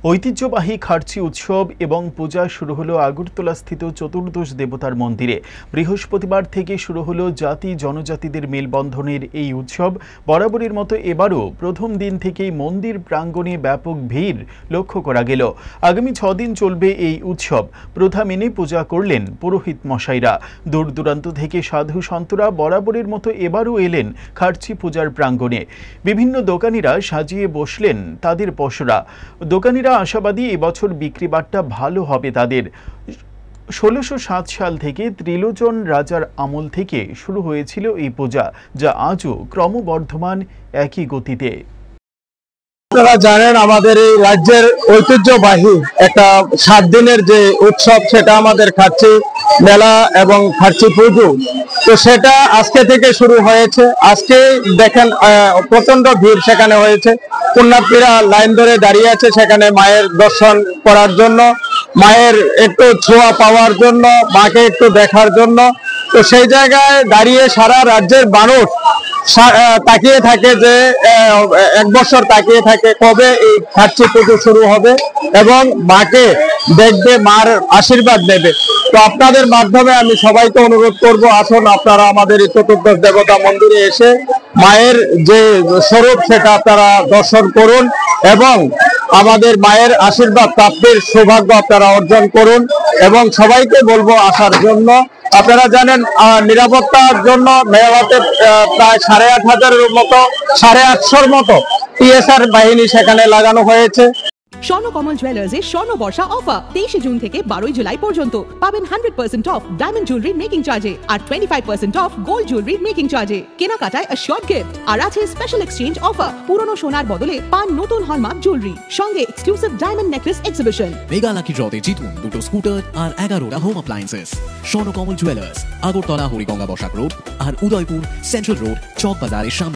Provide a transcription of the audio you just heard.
ঐতিহ্যবাহী খার্চি উৎসব এবং পূজা শুরু হলো আগরতলাস্থিত চতুর্দশ দেবতার মন্দিরে। বৃহস্পতিবার থেকে শুরু হলো জাতি জনজাতিদের মেলবন্ধনের এই উৎসব। বরাবরের মতো এবারও প্রথম দিন থেকেই মন্দির প্রাঙ্গণে ব্যাপক ভিড় লক্ষ্য করা গেল। আগামী 6 দিন চলবে এই উৎসব। প্রথা মেনে পূজা করলেন পুরোহিত মশাইরা। দূর দূরান্ত থেকে সাধু সন্তরা বরাবরের মতো এবারও এলেন খার্চি পূজার প্রাঙ্গণে। বিভিন্ন দোকানিরা সাজিয়ে বসলেন তাদের পসরা। দোকানিরা আশাবাদী এবছর বিক্রি বাট্টা ভালো হবে তাদের। 1607 সাল থেকে ত্রিলোচন রাজার আমল থেকে শুরু হয়েছিল এই পূজা, যা আজও ক্রমবর্ধমান একই গতিতে। আপনারা জানেন আমাদের এই রাজ্যের ঐতিহ্যবাহী একটা 7 দিনের যে উৎসব, সেটা আমাদের খার্চি মেলা এবং খার্চি পুজো। তো সেটা আজকে থেকে শুরু হয়েছে। আজকে দেখেন প্রচন্ড ভিড় সেখানে হয়েছে। পুণ্যার্থীরা লাইন ধরে দাঁড়িয়ে আছে সেখানে মায়ের দর্শন করার জন্য, মায়ের একটু ছোঁয়া পাওয়ার জন্য, মাকে একটু দেখার জন্য। তো সেই জায়গায় দাঁড়িয়ে সারা রাজ্যের মানুষ তাকিয়ে থাকে যে 1 বছর তাকিয়ে থাকে কবে এই খার্চি পুজো শুরু হবে এবং মাকে দেখবে, মার আশীর্বাদ নেবে। তো আপনাদের মাধ্যমে আমি সবাইকে অনুরোধ করব, আসুন আপনারা আমাদের এই চতুর্দশ দেবতা মন্দিরে এসে মায়ের যে স্বরূপ সেটা আপনারা দর্শন করুন এবং আমাদের মায়ের আশীর্বাদ প্রাপ্তির সৌভাগ্য আপনারা অর্জন করুন। এবং সবাইকে বলবো আসার জন্য। আপনারা জানেন নিরাপত্তার জন্য মেলাতে প্রায় 8,500-এর মতো 850-র মতো টিএসআর বাহিনী সেখানে লাগানো হয়েছে। স্বর্ণকমল জুয়েলার্স এর স্বর্ণ বর্ষা অফার 23 জুন থেকে 12 জুলাই পর্যন্ত পাবেন 100% অফ ডায়মন্ড জুয়েলারি মেকিং চার্জে আর 25% অফ গোল্ড জুয়েলারি মেকিং চার্জে। কেনাকাটায় অ্যাশিওরড গিফট আর আছে স্পেশাল এক্সচেঞ্জ অফার। পুরনো সোনার বদলে পান নতুন হলমার্ক জুয়েলারি, সঙ্গে exclusive diamond necklace exhibition. Mega lucky ড্রতে জিতুন 2টো স্কুটার আর 11টা home appliances. Swarnakamal jewellers, Agartala Hariganga Basak road আর উদয়পুর সেন্ট্রাল রোড চক বাজারের সামনে।